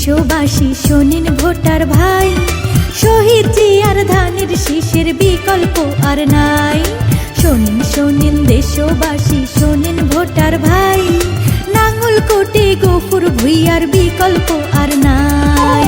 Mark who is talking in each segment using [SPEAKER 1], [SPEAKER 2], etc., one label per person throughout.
[SPEAKER 1] দেশবাসী শোনেন ভোটার ভাই, শহীদ জিয়ার ধানের শীষের বিকল্প আর নাই। শোনেন শোনেন দেশবাসী শোনেন ভোটার ভাই, নাঙ্গলকোটে গফুর ভূঁইয়ার বিকল্প আর নাই।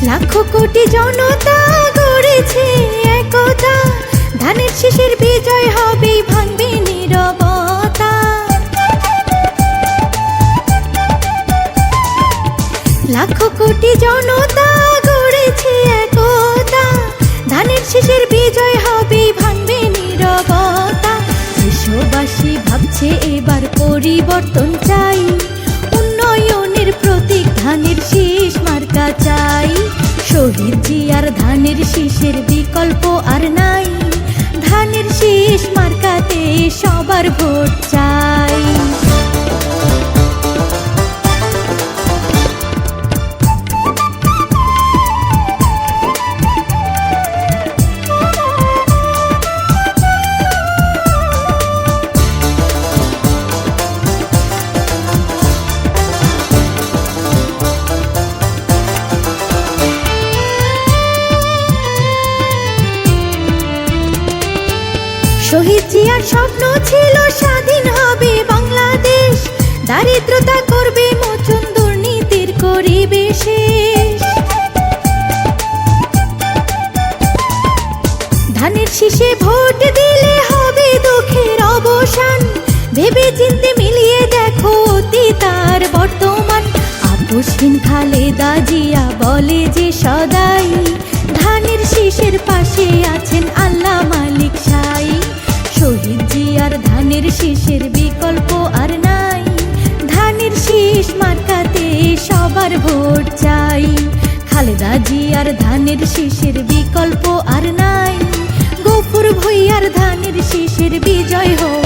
[SPEAKER 1] লাখো কোটি জনতা গড়েছে একতা, ধানের শীষের বিজয় হবে ভাঙবে নীরবতা। লাখো কোটি জনতা গড়েছে একতা, ধানের শীষের বিজয় হবে ভাঙবে নীরবতা। দেশবাসী ভাবছে এবার পরিবর্তন চাই, উন্নয়নের প্রতীক ধানের শীষ মার্কা চাই। শহীদ জিয়ার ধানের শীষের বিকল্প আর নাই, ধানের শীষ মার্কাতে সবার ভোট চাই। শহীদ জিয়ার স্বপ্ন ছিল স্বাধীন হবে বাংলাদেশ, দারিদ্রতা করবে মোচন দুর্নীতির করিবে শেষ। ধানের শীষে ভোট দিলে হবে দুঃখের অবসান, ভেবে চিন্তে মিলিয়ে দেখো অতীত আর বর্তমান। আপোষহীন খালেদা জিয়া বলে যে সদাই, ধানের শীষের পাশে আছেন আল্লাহ মালিক সাই। শহীদ জিয়ার ধানের শীষের বিকল্প আর নাই, ধানের শীষ মার্কাতে সবার ভোট চাই। খালেদা জিয়ার ধানের শীষের বিকল্প আর নাই, গফুর ভূঁইয়ার ধানের শীষের বিজয় হোক।